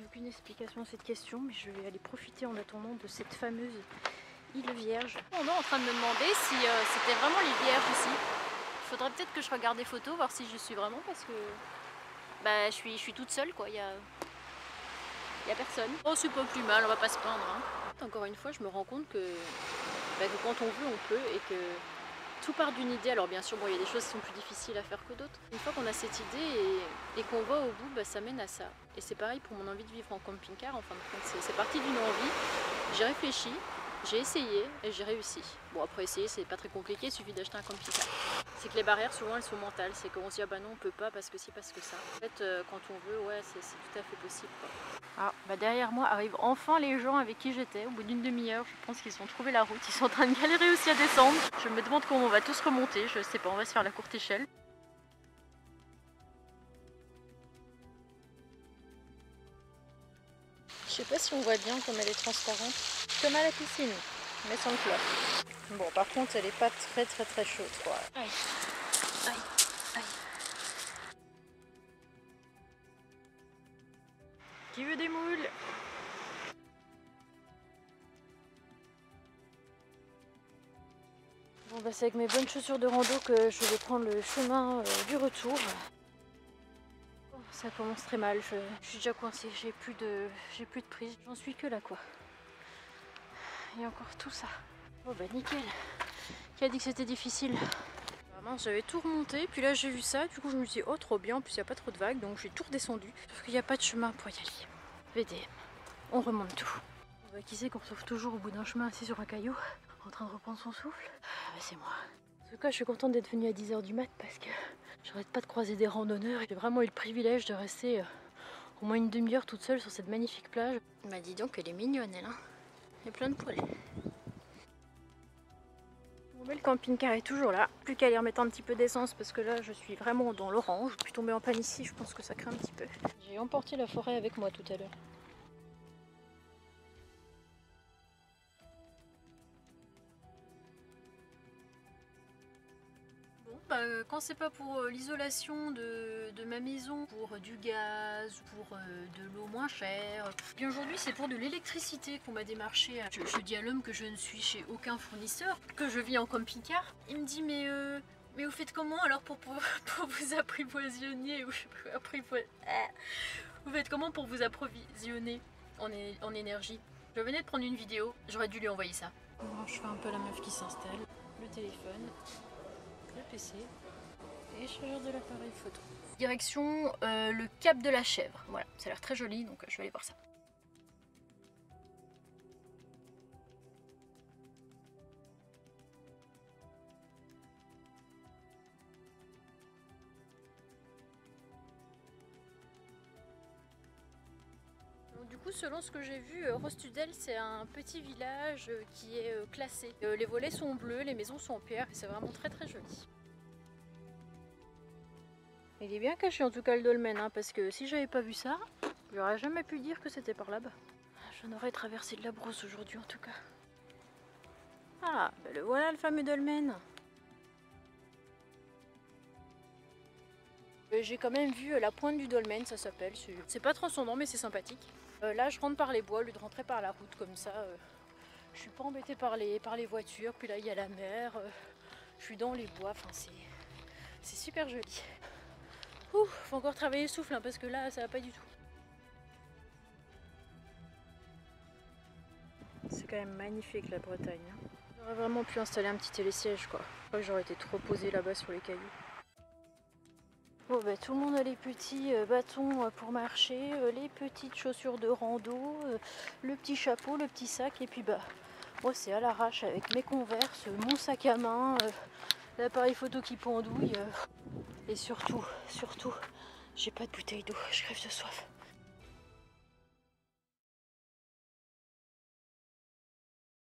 Aucune explication à cette question, mais je vais aller profiter en attendant de cette fameuse île Vierge. On est en train de me demander si c'était vraiment l'île Vierge ici. Il faudrait peut-être que je regarde des photos, voir si je suis vraiment, parce que bah, je suis toute seule quoi, il y a personne. Oh, c'est pas plus mal, on va pas se plaindre. Hein. Encore une fois, je me rends compte que quand on veut, on peut, et que tout part d'une idée. Alors bien sûr, bon, il y a des choses qui sont plus difficiles à faire que d'autres. Une fois qu'on a cette idée et qu'on va au bout, bah, ça mène à ça. Et c'est pareil pour mon envie de vivre en camping-car. En fin de compte, c'est parti d'une envie. J'ai réfléchi, j'ai essayé et j'ai réussi. Bon, après essayer, c'est pas très compliqué, il suffit d'acheter un camping-car. C'est que les barrières, souvent, elles sont mentales. C'est qu'on se dit, ah bah non, on peut pas parce que si, parce que ça. En fait, quand on veut, ouais, c'est tout à fait possible, quoi. Ah, bah derrière moi arrivent enfin les gens avec qui j'étais. Au bout d'une demi-heure, je pense qu'ils ont trouvé la route. Ils sont en train de galérer aussi à descendre. Je me demande comment on va tous remonter. Je sais pas, on va se faire la courte échelle. Je sais pas si on voit bien comme elle est transparente. Comme à la piscine, mais sans le chlore. Bon, par contre, elle est pas très chaude, quoi. Aïe, aïe, aïe. Qui veut des moules? Bon bah c'est avec mes bonnes chaussures de rando que je vais prendre le chemin du retour. Oh, ça commence très mal, je suis déjà coincée, j'ai plus de prise, j'en suis que là quoi. Et encore tout ça. Oh bah nickel. Qui a dit que c'était difficile? Ah mince, j'avais tout remonté, puis là j'ai vu ça, du coup je me suis dit oh trop bien, en plus il n'y a pas trop de vagues, donc j'ai tout redescendu. Sauf qu'il n'y a pas de chemin pour y aller. VDM, on remonte tout. Bah, qui sait qu'on se retrouve toujours au bout d'un chemin assis sur un caillou, en train de reprendre son souffle? Ah bah c'est moi. En tout cas je suis contente d'être venue à 10 h du mat parce que j'arrête pas de croiser des randonneurs. J'ai vraiment eu le privilège de rester au moins une demi-heure toute seule sur cette magnifique plage. Bah dis donc elle est mignonne elle, hein. Il y a plein de poils. Bon, mais le camping-car est toujours là, plus qu'à aller remettre un petit peu d'essence parce que là je suis vraiment dans l'orange. Je suis tombée en panne ici, je pense que ça craint un petit peu. J'ai emporté la forêt avec moi tout à l'heure. Quand c'est pas pour l'isolation de ma maison, pour du gaz, pour de l'eau moins chère, bien aujourd'hui c'est pour de l'électricité qu'on m'a démarché. Je dis à l'homme que je ne suis chez aucun fournisseur, que je vis en camping-car. Il me dit mais vous faites comment alors pour vous approvisionner Vous faites comment pour vous approvisionner en énergie? Je venais de prendre une vidéo, j'aurais dû lui envoyer ça. Alors, je fais un peu la meuf qui s'installe, le téléphone, le PC et chargeur de l'appareil photo. Direction le cap de la Chèvre. Voilà, ça a l'air très joli donc je vais aller voir ça. coup, selon ce que j'ai vu, Rostudel, c'est un petit village qui est classé. Les volets sont bleus, les maisons sont en pierre et c'est vraiment très très joli. Il est bien caché en tout cas le dolmen, hein, parce que si j'avais pas vu ça, j'aurais jamais pu dire que c'était par là-bas. J'en aurais traversé de la brousse aujourd'hui en tout cas. Ah, ben le voilà le fameux dolmen. J'ai quand même vu la pointe du dolmen, ça s'appelle. C'est pas transcendant mais c'est sympathique. Là je rentre par les bois au lieu de rentrer par la route comme ça. Je suis pas embêtée par les voitures. Puis là il y a la mer. Je suis dans les bois, enfin c'est super joli. Ouh, faut encore travailler le souffle hein, parce que là ça va pas du tout. C'est quand même magnifique la Bretagne. Hein. J'aurais vraiment pu installer un petit télésiège quoi. Je crois que j'aurais été trop posée là-bas sur les cailloux. Bon, bah, tout le monde a les petits bâtons pour marcher, les petites chaussures de rando, le petit chapeau, le petit sac et puis bah moi c'est à l'arrache avec mes Converse, mon sac à main, l'appareil photo qui pendouille et surtout, j'ai pas de bouteille d'eau, je crève de soif.